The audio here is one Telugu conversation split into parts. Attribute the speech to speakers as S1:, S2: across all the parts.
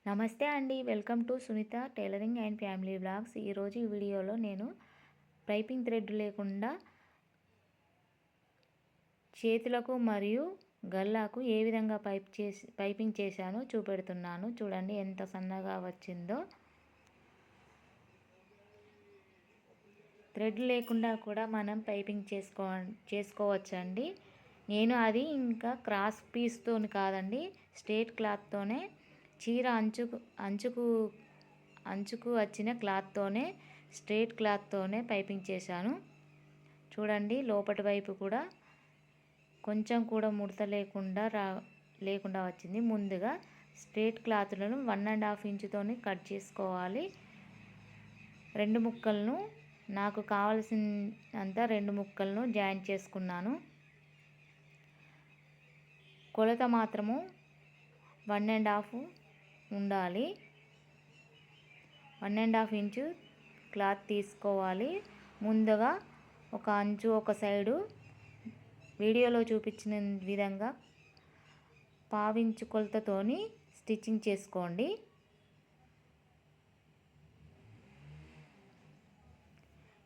S1: నమస్తే అండి. Welcome to Sunitha tailoring and family vlogs. ఈరోజు ఈ వీడియోలో నేను పైపింగ్ థ్రెడ్ లేకుండా చేతులకు మరియు గల్లాకు ఏ విధంగా పైపింగ్ చేశానో చూపెడుతున్నాను. చూడండి ఎంత సన్నగా వచ్చిందో. థ్రెడ్ లేకుండా కూడా మనం పైపింగ్ చేసుకోవచ్చండి. నేను అది ఇంకా క్రాస్ పీస్తోని కాదండి, స్ట్రేట్ క్లాత్తోనే చీర అంచుకు వచ్చిన క్లాత్తోనే, స్ట్రేట్ క్లాత్తోనే పైపింగ్ చేశాను. చూడండి లోపటి వైపు కూడా కొంచెం కూడా ముడత లేకుండా వచ్చింది. ముందుగా స్ట్రేట్ క్లాత్లను 1.5 ఇంచుతోని కట్ చేసుకోవాలి. రెండు ముక్కలను నాకు కావలసినంత రెండు ముక్కలను జాయిన్ చేసుకున్నాను. కొలత మాత్రము 1.5 ఉండాలి. 1.5 ఇంచు క్లాత్ తీసుకోవాలి. ముందుగా ఒక అంచు ఒక సైడు వీడియోలో చూపించిన విధంగా పావించు కొలతతోని స్టిచ్చింగ్ చేసుకోండి.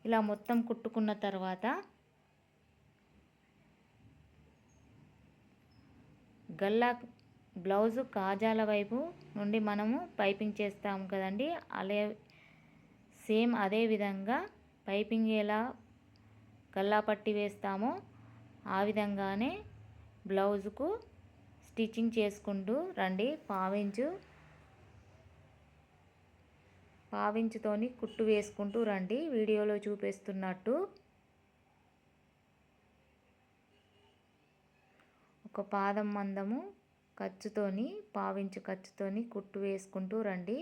S1: ఇలా మొత్తం కుట్టుకున్న తర్వాత గల్లా బ్లౌజు కాజాల వైపు నుండి మనము పైపింగ్ చేస్తాం కదండి, సేమ్ అదే విధంగా పైపింగ్ ఎలా గల్లా పట్టి వేస్తామో ఆ విధంగానే బ్లౌజుకు స్టిచ్చింగ్ చేసుకుంటూ రండి. పావించుతోని కుట్టు వేసుకుంటూ రండి వీడియోలో చూపిస్తున్నట్టు. ఒక పాదం మందము ఖర్చుతోని, పావించు ఖర్చుతోని కుట్టు వేసుకుంటూ రండి.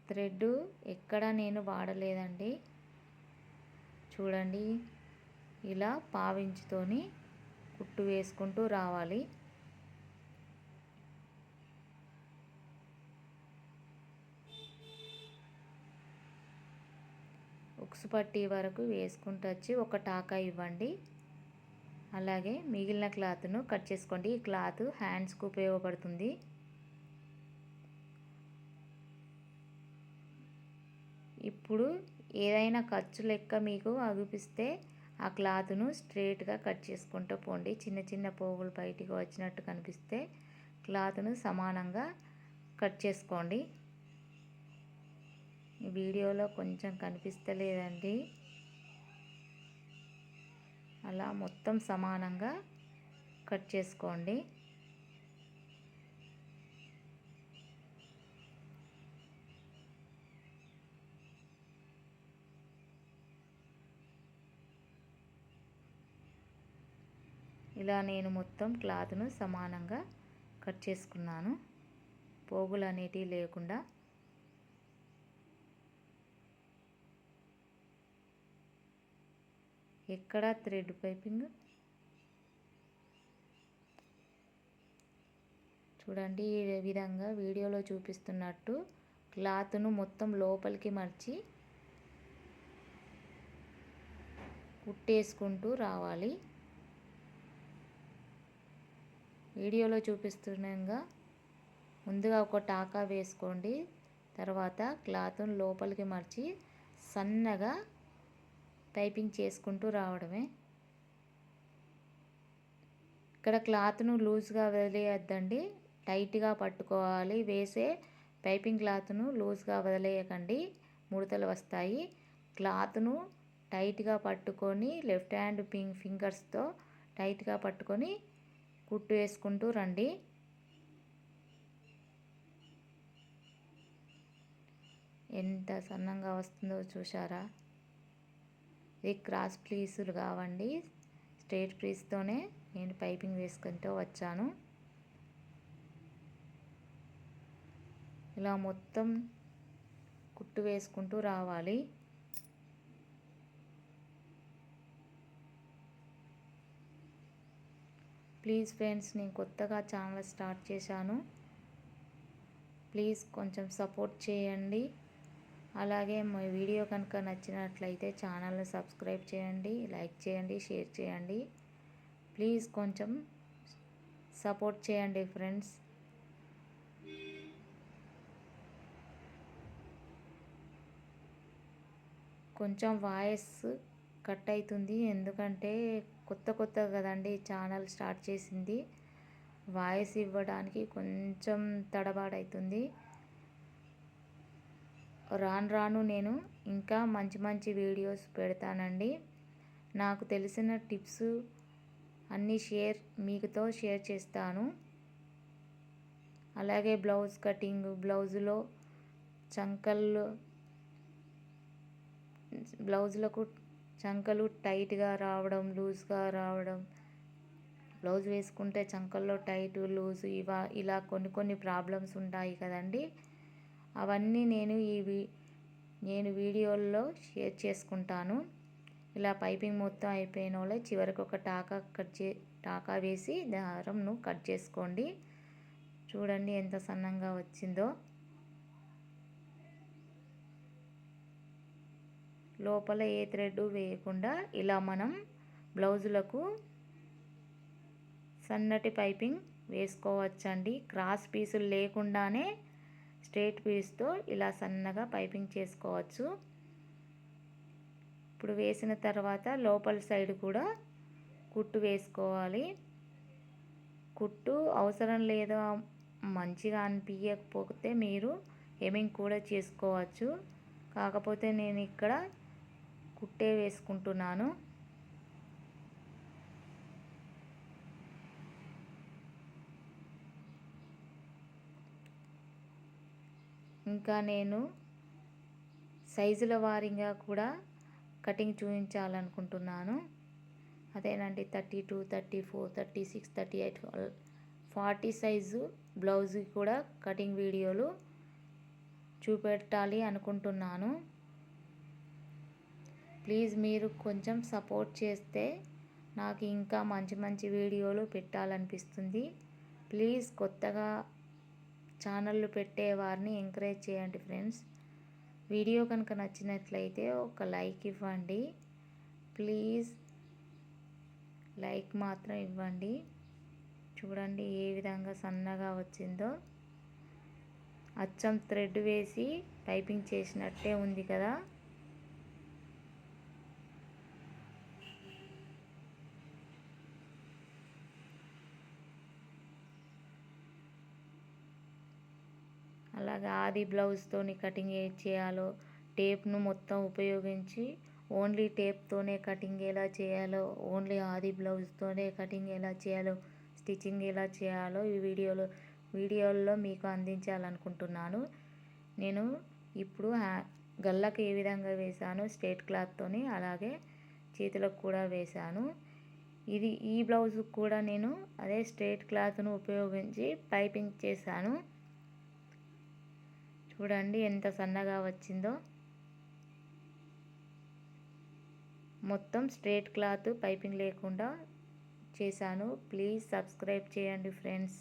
S1: థ్రెడ్ ఎక్కడ నేను వాడలేదండి. చూడండి ఇలా పావించుతోని కుట్టు వేసుకుంటూ రావాలి. ఉక్సు పట్టి వరకు వేసుకుంటూ వచ్చి ఒక టాకా ఇవ్వండి. అలాగే మిగిలిన క్లాత్ను కట్ చేసుకోండి. ఈ క్లాత్ హ్యాండ్స్కు ఉపయోగపడుతుంది. ఇప్పుడు ఏదైనా ఖర్చు లెక్క మీకు అగుపిస్తే ఆ క్లాత్ను స్ట్రేట్గా కట్ చేసుకుంటూ పోండి. చిన్న చిన్న పోగులు బయటికి వచ్చినట్టు కనిపిస్తే క్లాత్ను సమానంగా కట్ చేసుకోండి. వీడియోలో కొంచెం కనిపిస్తలేదండి. అలా మొత్తం సమానంగా కట్ చేసుకోండి. ఇలా నేను మొత్తం క్లాత్ను సమానంగా కట్ చేసుకున్నాను, పోగులు అనేటివి లేకుండా. ఎక్కడ థ్రెడ్ పైపింగ్ చూడండి ఈ విధంగా వీడియోలో చూపిస్తున్నట్టు క్లాత్ను మొత్తం లోపలికి మర్చి కుట్టేసుకుంటూ రావాలి. వీడియోలో చూపిస్తున్నాగా ముందుగా ఒక టాకా వేసుకోండి. తర్వాత క్లాత్ను లోపలికి మర్చి సన్నగా పైపింగ్ చేసుకుంటూ రావడమే. ఇక్కడ క్లాత్ను లూజ్గా వదిలేయద్దండి, టైట్గా పట్టుకోవాలి. వేసే పైపింగ్ క్లాత్ను లూజ్గా వదిలేయకండి, ముడతలు వస్తాయి. క్లాత్ను టైట్గా పట్టుకొని లెఫ్ట్ హ్యాండ్ ఫింగర్స్తో టైట్గా పట్టుకొని కుట్టు వేసుకుంటూ రండి. ఎంత సన్నంగా వస్తుందో చూసారా. ఇది క్రాస్ పీసులు కావండి, స్ట్రేట్ పీస్తోనే నేను పైపింగ్ వేసుకుంటూ వచ్చాను. ఇలా మొత్తం కుట్టు వేసుకుంటూ రావాలి. ప్లీజ్ ఫ్రెండ్స్, నేను కొత్తగా ఛానల్ స్టార్ట్ చేశాను. ప్లీజ్ కొంచెం సపోర్ట్ చేయండి. అలాగే మా వీడియో కనుక నచ్చినట్లయితే ఛానల్ని సబ్స్క్రైబ్ చేయండి, లైక్ చేయండి, షేర్ చేయండి. ప్లీజ్ కొంచెం సపోర్ట్ చేయండి ఫ్రెండ్స్. కొంచెం వాయిస్ కట్ అవుతుంది, ఎందుకంటే కొత్త కదండి ఛానల్ స్టార్ట్ చేసింది. వాయిస్ ఇవ్వడానికి కొంచెం తడబాడవుతుంది. రాను నేను ఇంకా మంచి వీడియోస్ పెడతానండి. నాకు తెలిసిన టిప్స్ అన్నీ మీతో షేర్ చేస్తాను. అలాగే బ్లౌజ్ కటింగ్, బ్లౌజులో బ్లౌజులకు చంకలు టైట్గా రావడం, లూజ్గా రావడం, బ్లౌజ్ వేసుకుంటే చంకల్లో టైట్ లూజ్ ఇలా కొన్ని ప్రాబ్లమ్స్ ఉంటాయి కదండి. అవన్నీ నేను వీడియోల్లో షేర్ చేసుకుంటాను. ఇలా పైపింగ్ మొత్తం అయిపోయిన వాళ్ళే చివరికి ఒక టాకా వేసి దారంను కట్ చేసుకోండి. చూడండి ఎంత సన్నంగా వచ్చిందో. లోపల ఏ థ్రెడ్ వేయకుండా ఇలా మనం బ్లౌజులకు సన్నటి పైపింగ్ వేసుకోవచ్చండి. క్రాస్ పీసులు లేకుండానే స్ట్రైట్ పీస్తో ఇలా సన్నగా పైపింగ్ చేసుకోవచ్చు. ఇప్పుడు వేసిన తర్వాత లోపల సైడ్ కూడా కుట్టు వేసుకోవాలి. కుట్టు అవసరం లేదా మంచిగా అనిపించకపోతే మీరు హెమ్మింగ్ కూడా చేసుకోవచ్చు. కాకపోతే నేను ఇక్కడ కుట్టే వేసుకుంటున్నాను. ఇంకా నేను సైజుల వారీగా కూడా కటింగ్ చూపించాలనుకుంటున్నాను. అదేనండి 32, 34, 36, 38, 40 సైజు బ్లౌజ్ కూడా కటింగ్ వీడియోలు చూపెట్టాలి అనుకుంటున్నాను. ప్లీజ్ మీరు కొంచెం సపోర్ట్ చేస్తే నాకు ఇంకా మంచి వీడియోలు పెట్టాలనిపిస్తుంది. ప్లీజ్ కొత్తగా ఛానళ్ళు పెట్టే వారిని ఎంకరేజ్ చేయండి ఫ్రెండ్స్. వీడియో కనుక నచ్చినట్లయితే ఒక లైక్ ఇవ్వండి. ప్లీజ్ లైక్ మాత్రం ఇవ్వండి. చూడండి ఏ విధంగా సన్నగా వచ్చిందో. అచ్చం థ్రెడ్ వేసి పైపింగ్ చేసినట్టే ఉంది కదా. అలాగే ఆది బ్లౌజ్తోని కటింగ్ ఏ చేయాలో, టేప్ను మొత్తం ఉపయోగించి ఓన్లీ టేప్తోనే కటింగ్ ఎలా చేయాలో, ఓన్లీ ఆది బ్లౌజ్తోనే కటింగ్ ఎలా చేయాలో, స్టిచ్చింగ్ ఎలా చేయాలో ఈ వీడియోల్లో మీకు అందించాలనుకుంటున్నాను. నేను ఇప్పుడు గల్లకు ఏ విధంగా వేశాను స్ట్రైట్ క్లాత్తోని, అలాగే చేతులకు కూడా వేశాను. ఈ బ్లౌజ్ కూడా నేను అదే స్ట్రైట్ క్లాత్ను ఉపయోగించి పైపింగ్ చేశాను. చూడండి ఎంత సన్నగా వచ్చిందో. మొత్తం స్ట్రైట్ క్లాత్ పైపింగ్ లేకుండా చేశాను. ప్లీజ్ సబ్స్క్రైబ్ చేయండి ఫ్రెండ్స్.